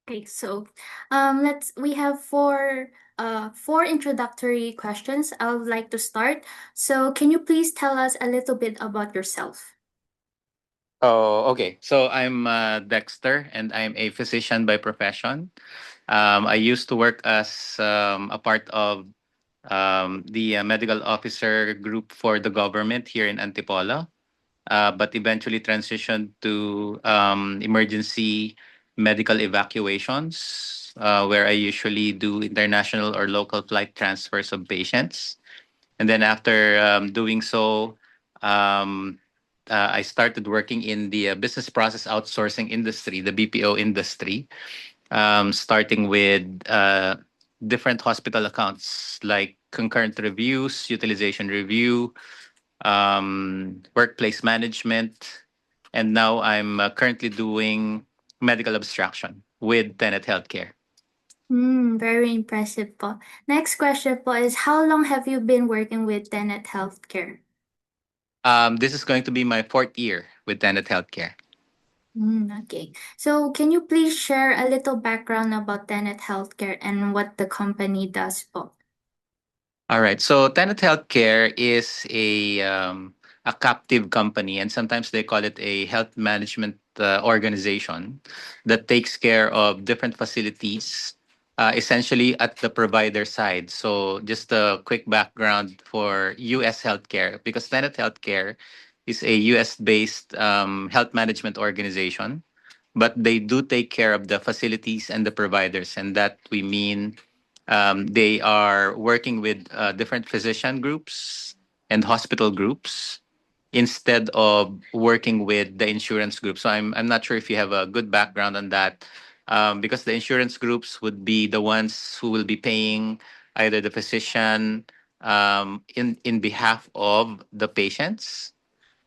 Okay, so we have four introductory questions. I would like to start. So can you please tell us a little bit about yourself? Oh, okay. So I'm Dexter, and I'm a physician by profession. I used to work as a part of the medical officer group for the government here in Antipolo, but eventually transitioned to emergency medical evacuations, where I usually do international or local flight transfers of patients. And then after doing so, um, I started working in the business process outsourcing industry, the BPO industry, starting with different hospital accounts like concurrent reviews, utilization review, workplace management, and now I'm currently doing medical abstraction with Tenet Healthcare. Very impressive po. Next question po is how long have you been working with Tenet Healthcare? This is going to be my fourth year with Tenet Healthcare. Okay. So can you please share a little background about Tenet Healthcare and what the company does po? All right. So Tenet Healthcare is a captive company, and sometimes they call it a health management organization that takes care of different facilities, essentially at the provider side. So just a quick background for U.S. healthcare, because Tenet Healthcare is a U.S. based health management organization, but they do take care of the facilities and the providers, and that we mean they are working with different physician groups and hospital groups instead of working with the insurance group. So I'm not sure if you have a good background on that, because the insurance groups would be the ones who will be paying either the physician in behalf of the patients.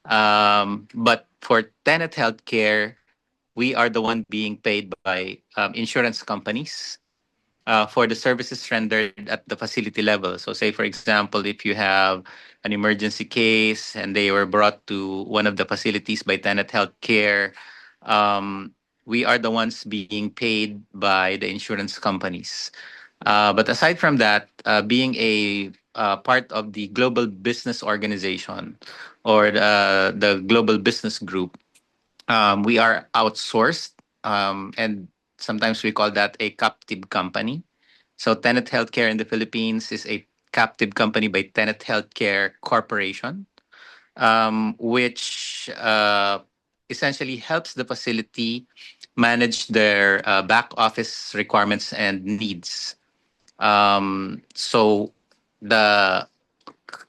But for Tenet Healthcare, we are the one being paid by insurance companies for the services rendered at the facility level. So, say for example, if you have an emergency case and they were brought to one of the facilities by Tenet Healthcare, um, we are the ones being paid by the insurance companies. But aside from that, being a part of the global business organization or the global business group, we are outsourced, and sometimes we call that a captive company. So Tenet Healthcare in the Philippines is a captive company by Tenet Healthcare Corporation, which essentially helps the facility manage their back office requirements and needs. So the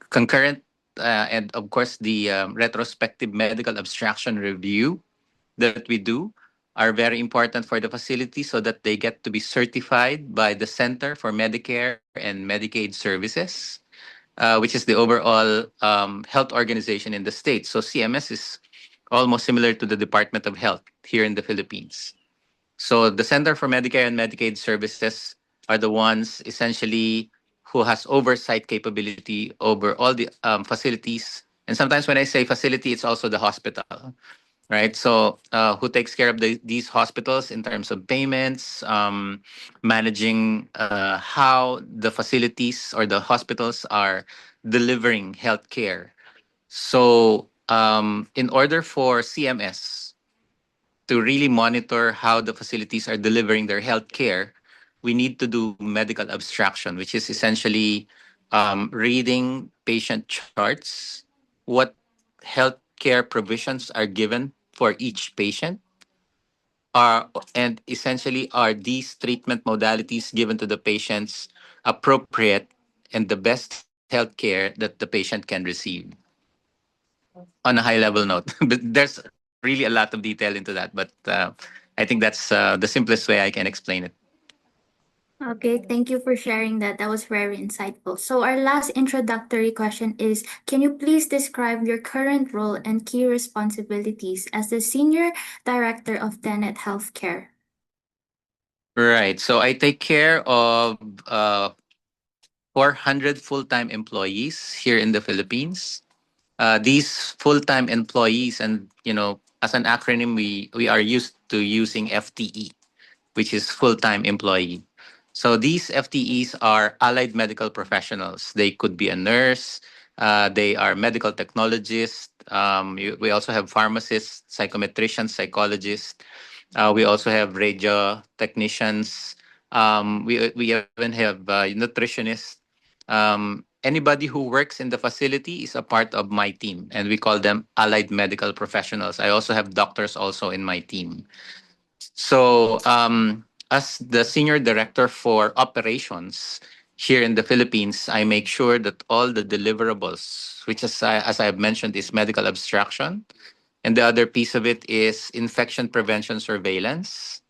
concurrent and of course the retrospective medical abstraction review that we do are very important for the facility so that they get to be certified by the Center for Medicare and Medicaid Services, which is the overall health organization in the state. So CMS is almost similar to the Department of Health here in the Philippines. So the Center for Medicare and Medicaid Services are the ones essentially who has oversight capability over all the facilities. And sometimes when I say facility, it's also the hospital, right? So who takes care of these hospitals in terms of payments, managing how the facilities or the hospitals are delivering healthcare. So in order for CMS to really monitor how the facilities are delivering their health care, we need to do medical abstraction, which is essentially reading patient charts, what healthcare provisions are given for each patient, are and essentially are these treatment modalities given to the patients appropriate and the best healthcare that the patient can receive on a high level note. But there's really a lot of detail into that, but I think that's the simplest way I can explain it. Okay, thank you for sharing that. That was very insightful. So, our last introductory question is can you please describe your current role and key responsibilities as the Senior Director of Tenet Healthcare? Right. So I take care of 400 full-time employees here in the Philippines. These full-time employees, and as an acronym, we are used to using FTE. which is full time employee. So these FTEs are allied medical professionals. They could be a nurse, they are medical technologists. We also have pharmacists, psychometricians, psychologists. We also have radio technicians. We even have nutritionists. Anybody who works in the facility is a part of my team, and we call them allied medical professionals. I also have doctors also in my team. So, as the senior director for operations here in the Philippines, I make sure that all the deliverables, which as I have mentioned, is medical abstraction, and the other piece of it is infection prevention surveillance.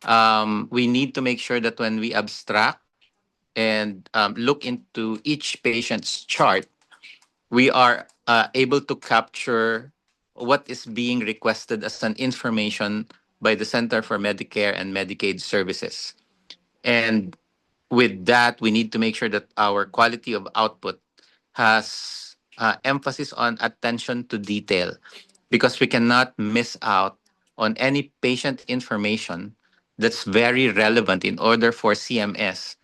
We need to make sure that when we abstract and look into each patient's chart, we are able to capture what is being requested as an information by the Center for Medicare and Medicaid Services. And with that, we need to make sure that our quality of output has emphasis on attention to detail because we cannot miss out on any patient information that's very relevant in order for CMS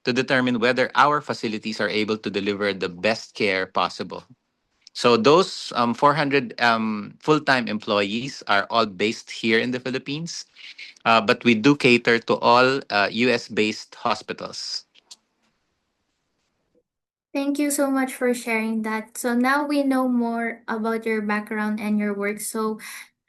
to determine whether our facilities are able to deliver the best care possible. So those 400 full-time employees are all based here in the Philippines, but we do cater to all US-based hospitals. Thank you so much for sharing that. So now we know more about your background and your work. So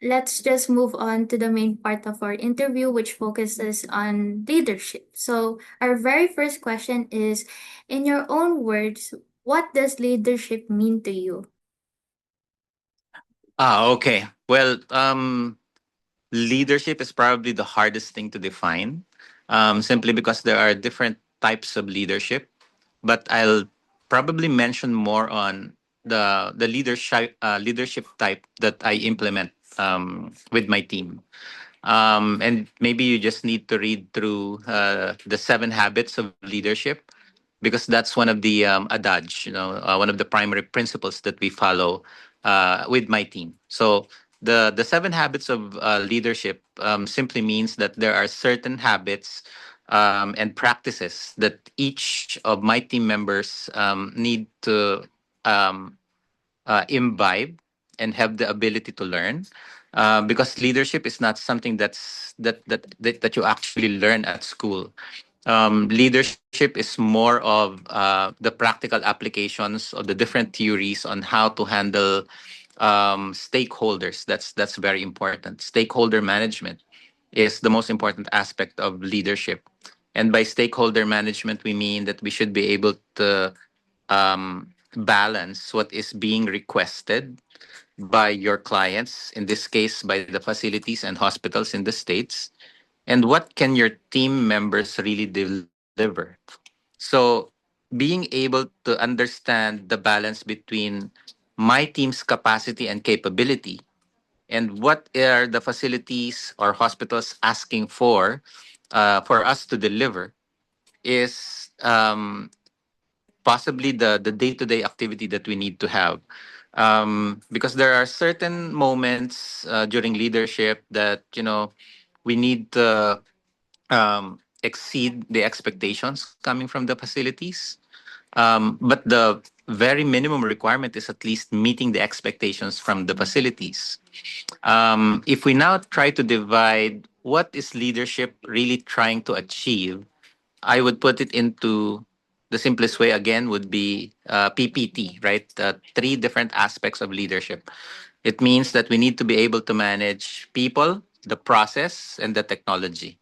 let's just move on to the main part of our interview, which focuses on leadership. So our very first question is, in your own words, what does leadership mean to you? Okay. Well, leadership is probably the hardest thing to define, simply because there are different types of leadership. But I'll probably mention more on the leadership type that I implement with my team. And maybe you just need to read through the 7 habits of leadership because that's one of the adage, one of the primary principles that we follow with my team. So the 7 habits of leadership simply means that there are certain habits and practices that each of my team members need to um, imbibe and have the ability to learn, because leadership is not something that you actually learn at school. Leadership is more of the practical applications of the different theories on how to handle stakeholders. That's very important. Stakeholder management is the most important aspect of leadership. And by stakeholder management, we mean that we should be able to balance what is being requested by your clients, in this case, by the facilities and hospitals in the States, and what can your team members really deliver. So, being able to understand the balance between my team's capacity and capability and what are the facilities or hospitals asking for us to deliver is possibly the day-to-day activity that we need to have, because there are certain moments during leadership that we need to exceed the expectations coming from the facilities, but the very minimum requirement is at least meeting the expectations from the facilities. If we now try to divide what is leadership really trying to achieve, I would put it into the simplest way again would be PPT, right? 3 different aspects of leadership. It means that we need to be able to manage people, the process, and the technology.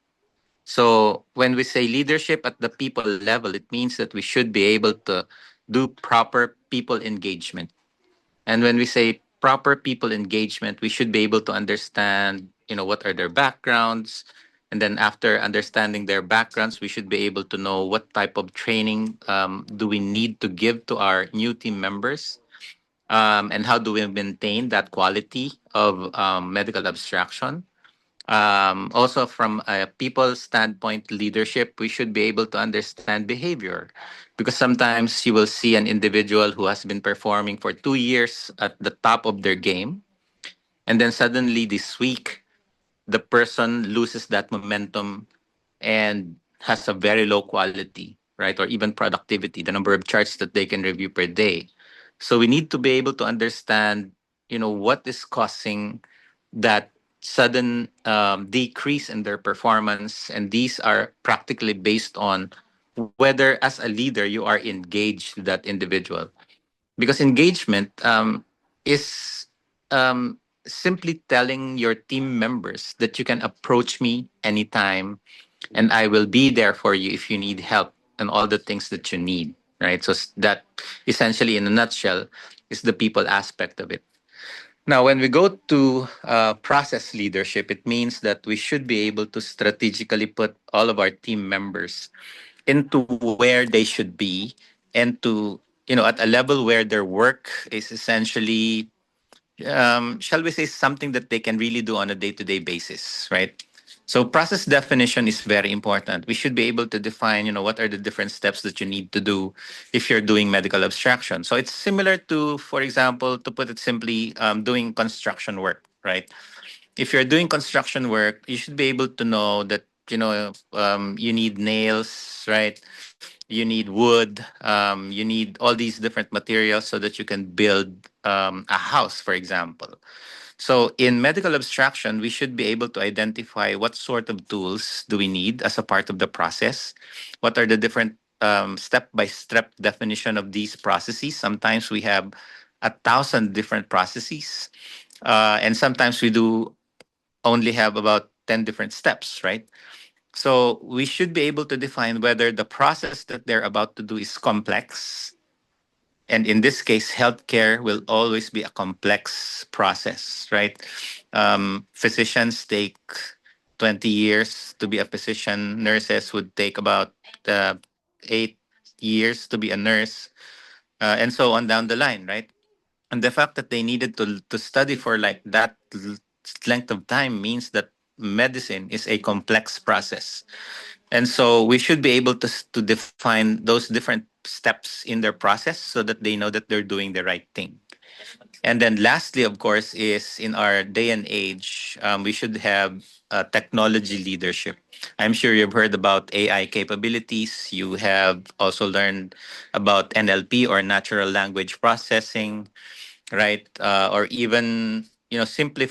So when we say leadership at the people level, it means that we should be able to do proper people engagement. And when we say proper people engagement, we should be able to understand, what are their backgrounds. And then after understanding their backgrounds, we should be able to know what type of training do we need to give to our new team members, and how do we maintain that quality of medical abstraction. Also, from a people standpoint, leadership, we should be able to understand behavior, because sometimes you will see an individual who has been performing for 2 years at the top of their game, and then suddenly this week, the person loses that momentum and has a very low quality, right? Or even productivity, the number of charts that they can review per day. So we need to be able to understand, what is causing that sudden decrease in their performance. And these are practically based on whether, as a leader, you are engaged with that individual. Because engagement is simply telling your team members that you can approach me anytime and I will be there for you if you need help and all the things that you need, right? So that essentially, in a nutshell, is the people aspect of it. Now, when we go to process leadership, it means that we should be able to strategically put all of our team members into where they should be, and to, at a level where their work is essentially, shall we say, something that they can really do on a day-to-day basis, right? So process definition is very important. We should be able to define, what are the different steps that you need to do if you're doing medical abstraction. So it's similar to, for example, to put it simply, doing construction work, right? If you're doing construction work, you should be able to know that, you need nails, right? You need wood, you need all these different materials so that you can build a house, for example. So in medical abstraction, we should be able to identify what sort of tools do we need as a part of the process. What are the different step-by-step definition of these processes? Sometimes we have 1,000 different processes, and sometimes we do only have about 10 different steps, right? So we should be able to define whether the process that they're about to do is complex. And in this case, healthcare will always be a complex process, right? Physicians take 20 years to be a physician. Nurses would take about 8 years to be a nurse, and so on down the line, right? And the fact that they needed to study for like that length of time means that medicine is a complex process. And so we should be able to define those different steps in their process so that they know that they're doing the right thing. And then lastly, of course, is in our day and age, we should have technology leadership. I'm sure you've heard about AI capabilities. You have also learned about NLP, or natural language processing, right? Or even, simply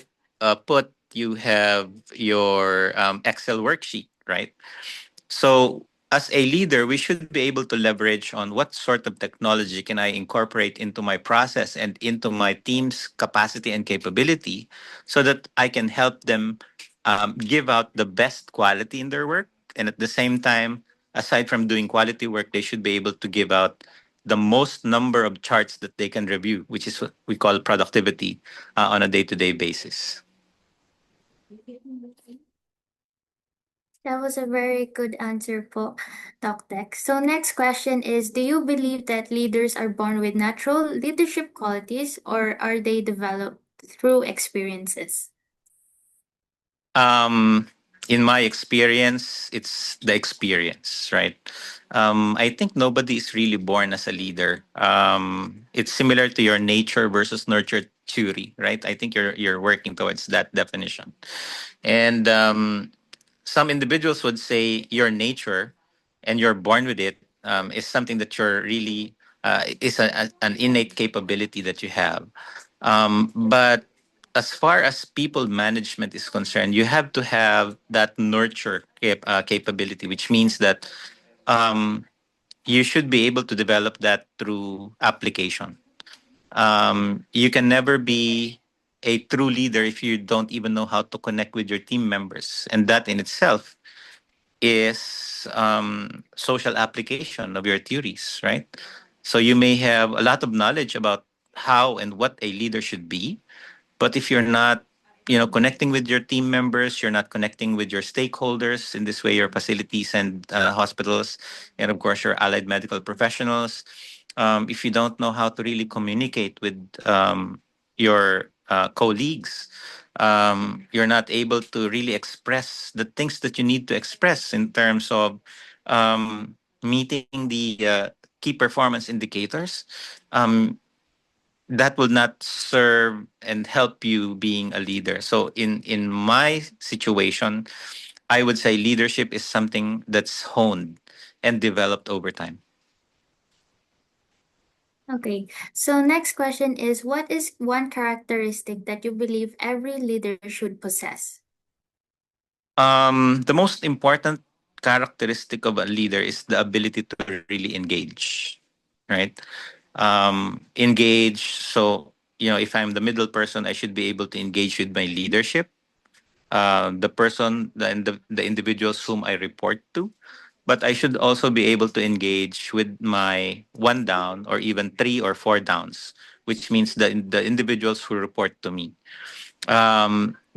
put, you have your Excel worksheet, right? So, as a leader, we should be able to leverage on what sort of technology can I incorporate into my process and into my team's capacity and capability so that I can help them give out the best quality in their work. And at the same time, aside from doing quality work, they should be able to give out the most number of charts that they can review, which is what we call productivity on a day to day basis. That was a very good answer po, Doc Dex. So next question is, do you believe that leaders are born with natural leadership qualities or are they developed through experiences? Um, in my experience, it's the experience, right? I think nobody is really born as a leader. It's similar to your nature versus nurture theory, right? I think you're working towards that definition. And some individuals would say your nature and you're born with it is something that you're really is an innate capability that you have. But as far as people management is concerned, you have to have that nurture capability, which means that um, you should be able to develop that through application. You can never be a true leader if you don't even know how to connect with your team members, and that in itself is social application of your theories, right? So you may have a lot of knowledge about how and what a leader should be, but if you're not, connecting with your team members, you're not connecting with your stakeholders, in this way, your facilities and hospitals, and of course, your allied medical professionals. If you don't know how to really communicate with your colleagues, you're not able to really express the things that you need to express in terms of meeting the key performance indicators. Um, that will not serve and help you being a leader. So in my situation, I would say leadership is something that's honed and developed over time. Okay. So next question is, what is one characteristic that you believe every leader should possess? The most important characteristic of a leader is the ability to really engage, right? Engage. So, if I'm the middle person, I should be able to engage with my leadership, the individuals whom I report to. But I should also be able to engage with my one down or even three or four downs, which means the individuals who report to me.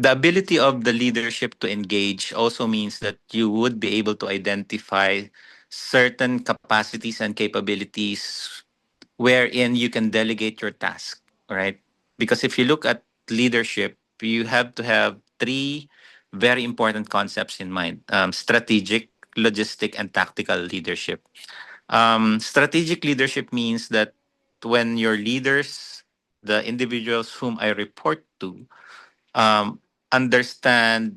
The ability of the leadership to engage also means that you would be able to identify certain capacities and capabilities wherein you can delegate your task, right? Because if you look at leadership, you have to have three very important concepts in mind: strategic, logistic, and tactical leadership. Strategic leadership means that when your leaders, the individuals whom I report to, understand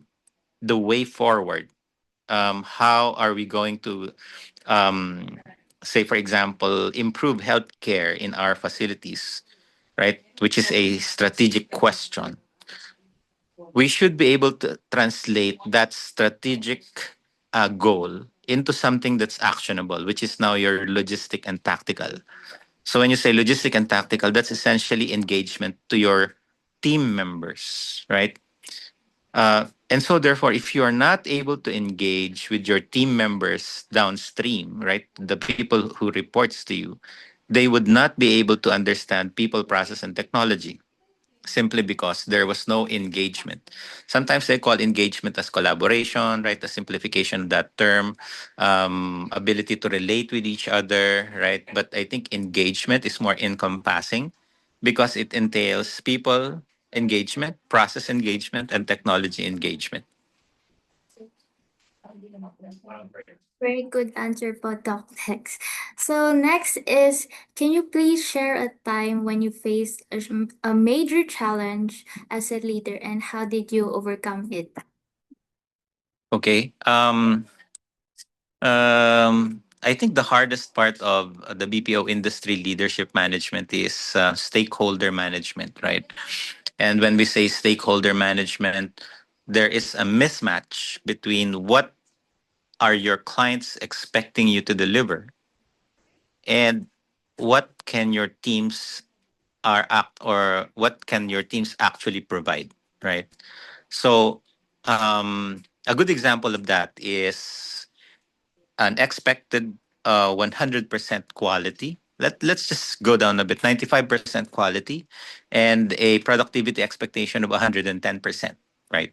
the way forward. How are we going to, um, say, for example, improve healthcare in our facilities, right? Which is a strategic question. We should be able to translate that strategic goal into something that's actionable, which is now your logistic and tactical. So when you say logistic and tactical, that's essentially engagement to your team members, right? And so, therefore, if you are not able to engage with your team members downstream, right, the people who reports to you, they would not be able to understand people, process, and technology simply because there was no engagement. Sometimes they call engagement as collaboration, right? The simplification of that term, ability to relate with each other, right? But I think engagement is more encompassing because it entails people engagement, process engagement, and technology engagement. Very good answer po, Doc Tex. So next is, can you please share a time when you faced a major challenge as a leader and how did you overcome it? Okay. I think the hardest part of the BPO industry leadership management is stakeholder management, right? And when we say stakeholder management, there is a mismatch between what are your clients expecting you to deliver and what can your teams what can your teams actually provide, right? So a good example of that is an expected 100% quality. Let's just go down a bit, 95% quality, and a productivity expectation of 110%, right?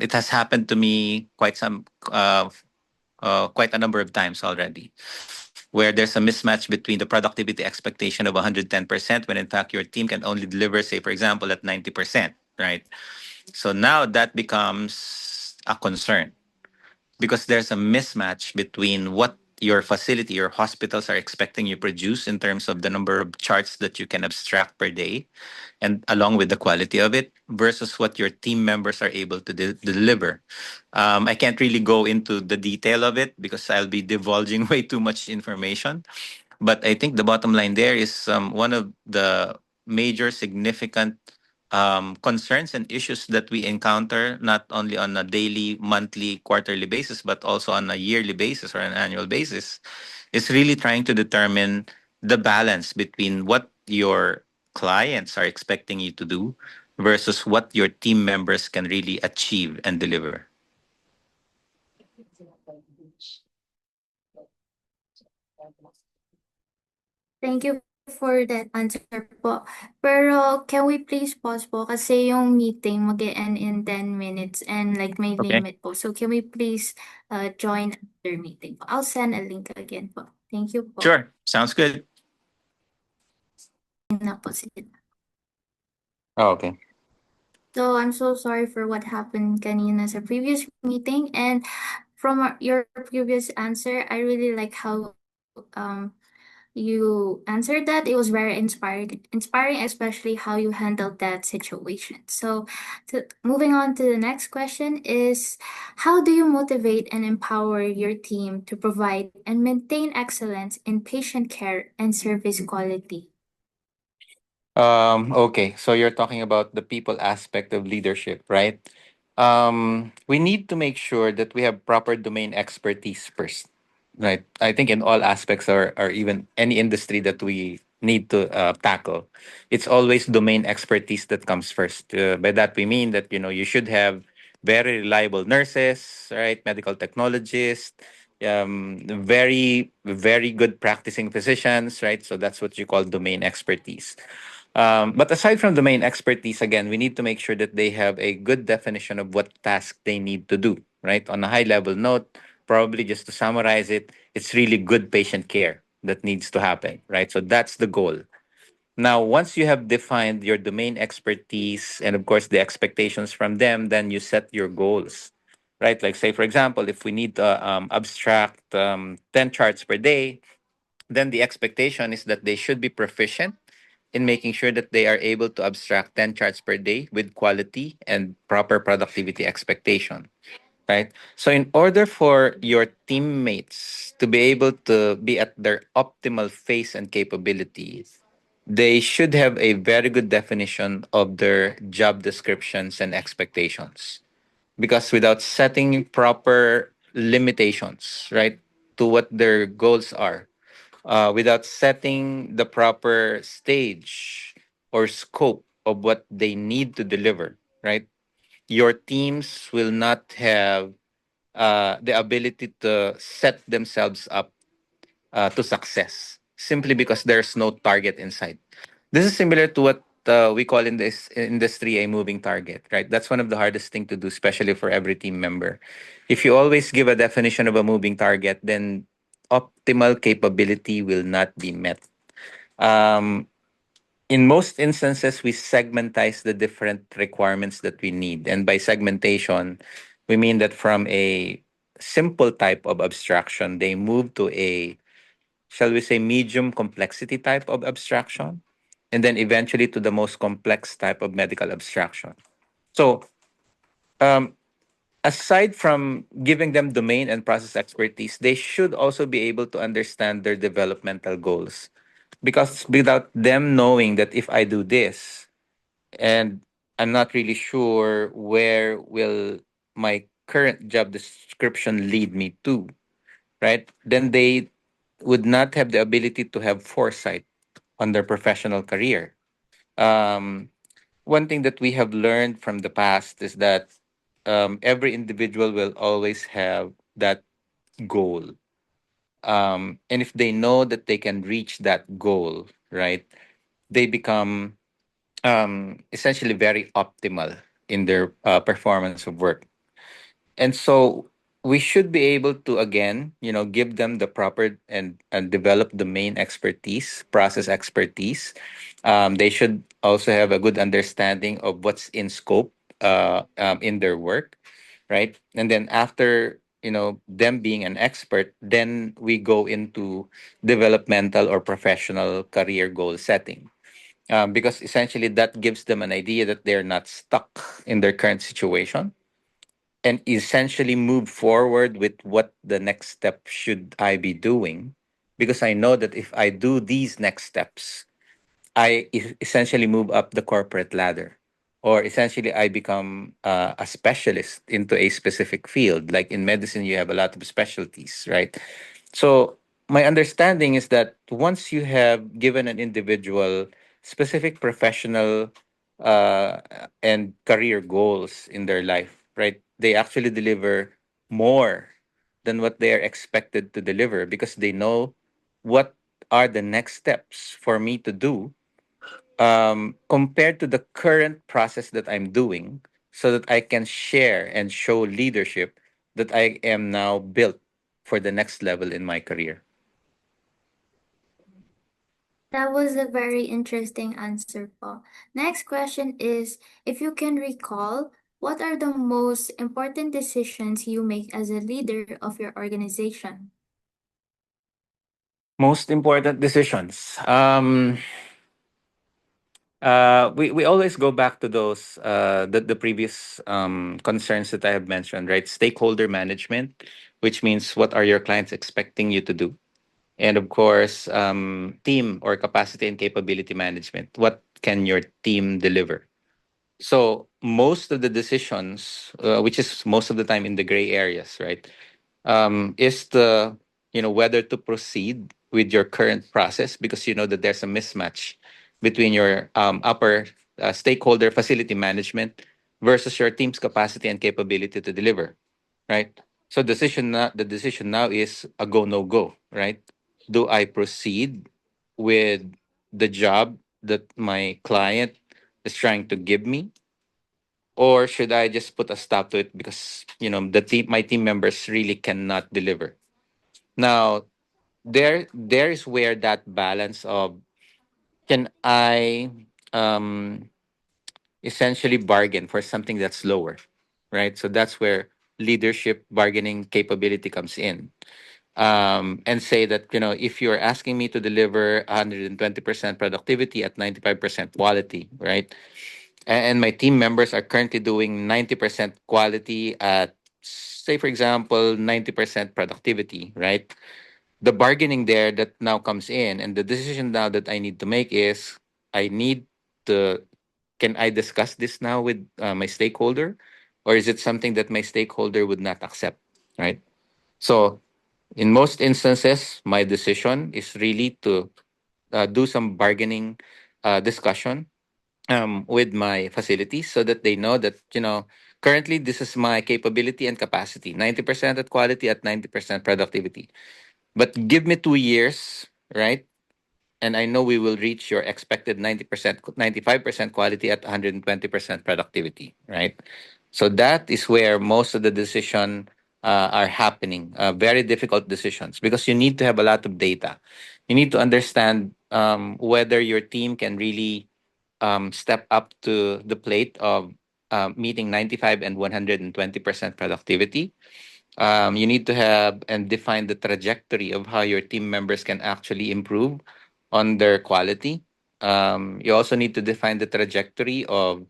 It has happened to me quite a number of times already, where there's a mismatch between the productivity expectation of 110% when in fact your team can only deliver, say, for example, at 90%, right? So now that becomes a concern because there's a mismatch between what your facility, your hospitals are expecting you produce in terms of the number of charts that you can abstract per day and along with the quality of it versus what your team members are able to deliver. I can't really go into the detail of it because I'll be divulging way too much information. But I think the bottom line there is one of the major significant concerns and issues that we encounter not only on a daily, monthly, quarterly basis, but also on a yearly basis or an annual basis, is really trying to determine the balance between what your clients are expecting you to do versus what your team members can really achieve and deliver. Thank you for that answer po. Pero can we please pause po kasi yung meeting mag-e-end in 10 minutes and like may Okay. limit po. So can we please join after meeting po? I'll send a link again po. Thank you po. Sure. Sounds good. Na po sila. Oh, okay. So I'm so sorry for what happened kanina sa previous meeting, and from your previous answer, I really like how you answered that. It was very inspiring, especially how you handled that situation. So, moving on to the next question is, how do you motivate and empower your team to provide and maintain excellence in patient care and service quality? Okay, so you're talking about the people aspect of leadership, right? We need to make sure that we have proper domain expertise first, right? I think in all aspects, or even any industry that we need to tackle, it's always domain expertise that comes first. By that we mean that you should have very reliable nurses, right? Medical technologists, very good practicing physicians, right? So that's what you call domain expertise. But aside from domain expertise, again, we need to make sure that they have a good definition of what task they need to do, right? On a high level note, probably just to summarize it, it's really good patient care that needs to happen, right? So that's the goal. Now, once you have defined your domain expertise and, of course, the expectations from them, then you set your goals, right? Like, say, for example, if we need to abstract 10 charts per day, then the expectation is that they should be proficient in making sure that they are able to abstract 10 charts per day with quality and proper productivity expectation, right? So, in order for your teammates to be able to be at their optimal phase and capabilities, they should have a very good definition of their job descriptions and expectations. Because without setting proper limitations, right, to what their goals are, without setting the proper stage or scope of what they need to deliver, right? Your teams will not have the ability to set themselves up to success simply because there's no target inside. This is similar to what we call in this industry a moving target, right? That's one of the hardest thing to do, especially for every team member. If you always give a definition of a moving target, then optimal capability will not be met. Um, in most instances, we segmentize the different requirements that we need. And by segmentation, we mean that from a simple type of abstraction, they move to a, shall we say, medium complexity type of abstraction, and then eventually to the most complex type of medical abstraction. So, um, aside from giving them domain and process expertise, they should also be able to understand their developmental goals. Because without them knowing that if I do this, and I'm not really sure where will my current job description lead me to, right? Then they would not have the ability to have foresight on their professional career. Um, One thing that we have learned from the past is that every individual will always have that goal. And if they know that they can reach that goal, right, they become essentially very optimal in their performance of work. And so we should be able to again give them the proper and develop domain expertise, process expertise. They should also have a good understanding of what's in scope in their work, right? And then after them being an expert, then we go into developmental or professional career goal setting, because essentially that gives them an idea that they're not stuck in their current situation, and essentially move forward with what the next step should I be doing, because I know that if I do these next steps, essentially move up the corporate ladder, or essentially I become a specialist into a specific field. Like in medicine, you have a lot of specialties, right? So my understanding is that once you have given an individual specific professional uh, and career goals in their life, right, they actually deliver more than what they are expected to deliver, because they know what are the next steps for me to do, compared to the current process that I'm doing, so that I can share and show leadership that I am now built for the next level in my career. That was a very interesting answer, Paul. Next question is, if you can recall, what are the most important decisions you make as a leader of your organization? Most important decisions. We always go back to those the previous concerns that I have mentioned, right? Stakeholder management, which means what are your clients expecting you to do, and of course, team or capacity and capability management. What can your team deliver? So most of the decisions, which is most of the time in the gray areas, right, is the whether to proceed with your current process because you know that there's a mismatch between your upper stakeholder facility management versus your team's capacity and capability to deliver, right? So the decision now is a go no go, right? Do I proceed with the job that my client is trying to give me, or should I just put a stop to it because my team members really cannot deliver? Now there is where that balance of can I um essentially bargain for something that's lower, right? So that's where leadership bargaining capability comes in. And say that if you're asking me to deliver 120% productivity at 95% quality, right? And my team members are currently doing 90% quality at, say for example, 90% productivity, right? The bargaining there that now comes in, and the decision now that I need to make is I need to can I discuss this now with my stakeholder, or is it something that my stakeholder would not accept, right? So in most instances my decision is really to do some bargaining discussion with my facilities so that they know that currently this is my capability and capacity, 90% at quality at 90% productivity, but give me 2 years, right? And I know we will reach your expected 90%, 95% quality at 120% productivity, right? So that is where most of the decision are happening. Very difficult decisions because you need to have a lot of data. You need to understand whether your team can really step up to the plate of meeting 95 and 120% productivity. You need to have and define the trajectory of how your team members can actually improve on their quality. You also need to define the trajectory of,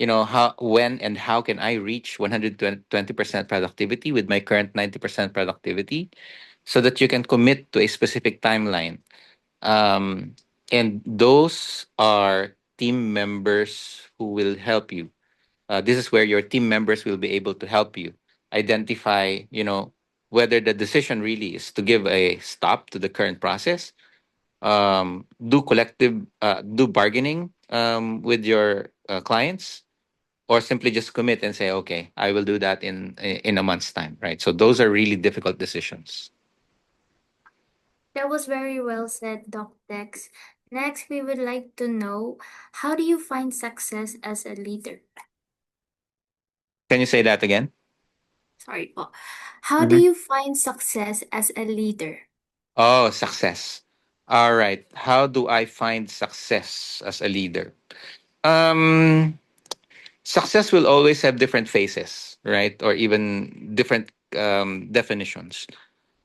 how, when, and how can I reach 120% productivity with my current 90% productivity, so that you can commit to a specific timeline. Um, and those are team members who will help you. This is where your team members will be able to help you identify, whether the decision really is to give a stop to the current process, do bargaining with your clients, or simply just commit and say, okay, I will do that in a month's time, right? So those are really difficult decisions. That was very well said, Doc Dex. Next, we would like to know, how do you find success as a leader? Can you say that again? Sorry po. How do Mhm. you find success as a leader? Oh, success. All right. How do I find success as a leader? Um, Success will always have different phases, right? Or even different definitions.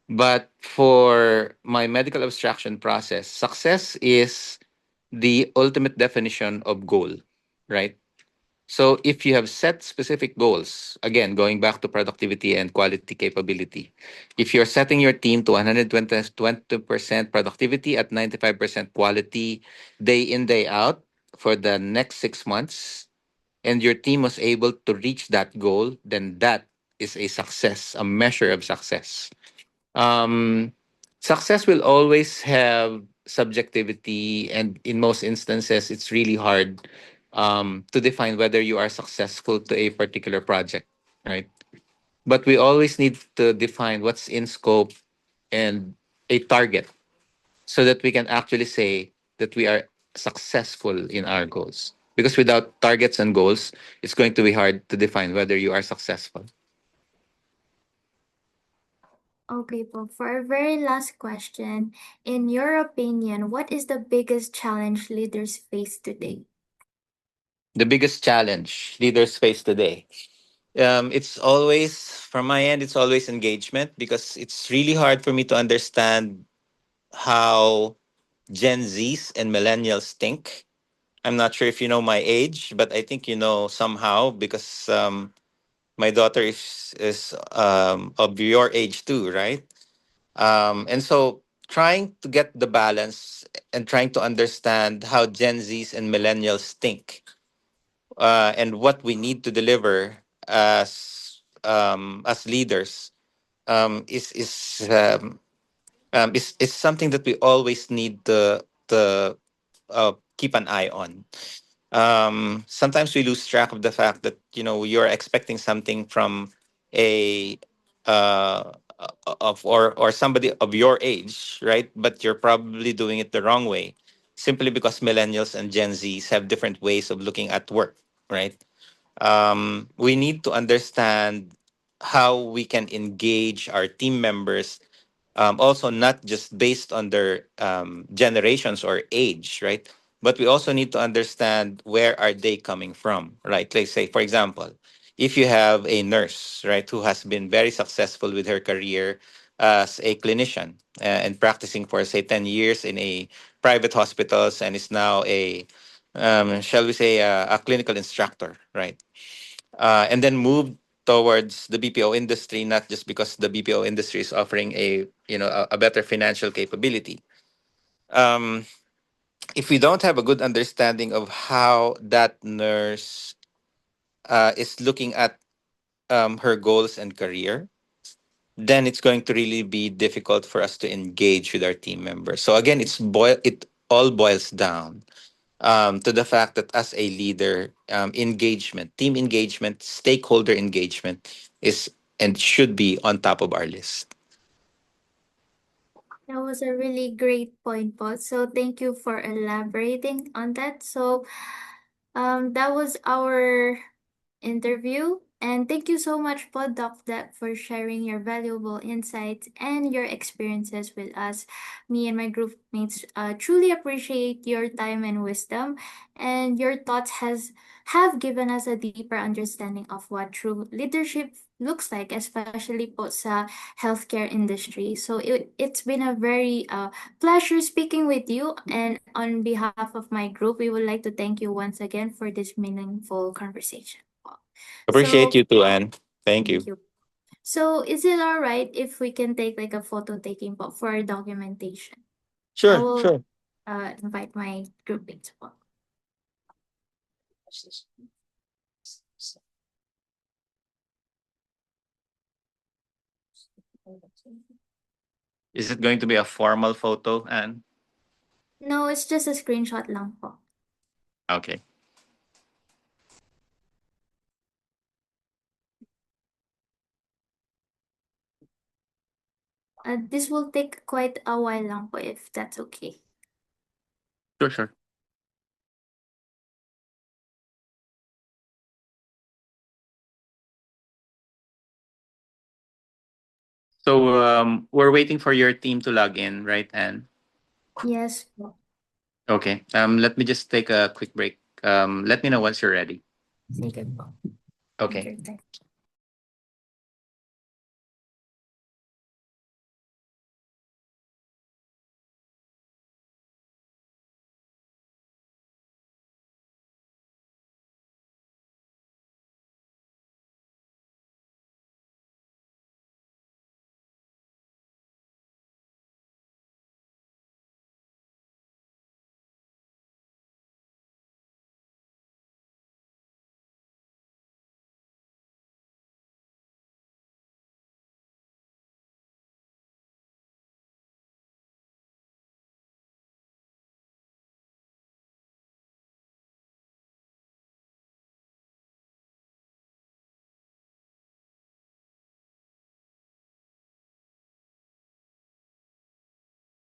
But for my medical abstraction process, success is the ultimate definition of goal, right? So if you have set specific goals, again, going back to productivity and quality capability, if you're setting your team to 120% productivity at 95% quality day in, day out for the next 6 months, and your team was able to reach that goal, then that is a success, a measure of success. Um, Success will always have subjectivity, and in most instances, it's really hard to define whether you are successful to a particular project, right? But we always need to define what's in scope and a target so that we can actually say that we are successful in our goals. Because without targets and goals, it's going to be hard to define whether you are successful. Okay po, for our very last question, in your opinion, what is the biggest challenge leaders face today? The biggest challenge leaders face today. It's always, from my end, it's always engagement because it's really hard for me to understand how Gen Zs and millennials think. I'm not sure if you know my age, but I think you know somehow because my daughter is of your age too, right? And so trying to get the balance and trying to understand how Gen Zs and millennials think and what we need to deliver as leaders is something that we always need to keep an eye on. Sometimes we lose track of the fact that you're expecting something from a uh, or somebody of your age, right? But you're probably doing it the wrong way, simply because millennials and Gen Zs have different ways of looking at work, right? We need to understand how we can engage our team members, also not just based on their generations or age, right? But we also need to understand where are they coming from, right? Let's say, for example, if you have a nurse, right, who has been very successful with her career as a clinician and practicing for, say, 10 years in a private hospitals and is now shall we say, a clinical instructor, right? And then move towards the BPO industry, not just because the BPO industry is offering a better financial capability. Um, if we don't have a good understanding of how that nurse is looking at her goals and career, then it's going to really be difficult for us to engage with our team members. So again, it all boils down to the fact that as a leader, engagement, team engagement, stakeholder engagement is and should be on top of our list. That was a really great point, Paul. So thank you for elaborating on that. So that was our interview. And thank you so much, Doc, that for sharing your valuable insights and your experiences with us. Me and my group mates truly appreciate your time and wisdom, and your thoughts has have given us a deeper understanding of what true leadership looks like, especially po sa healthcare industry. So it's been a very pleasure speaking with you. And on behalf of my group, we would like to thank you once again for this meaningful conversation. Appreciate So you too, Anne. Thank thank you. you. So is it all right if we can take like a photo taking po for our documentation? I Sure, will sure. invite my group mates po. Is it going to be a formal photo, Anne? No, it's just a screenshot lang po. Okay. This will take quite a while lang po if that's okay. Sure, sure. So we're waiting for your team to log in, right, Anne? Yes po. Okay. Let me just take a quick break. Let me know once you're ready. Sige po. Take Okay. your time.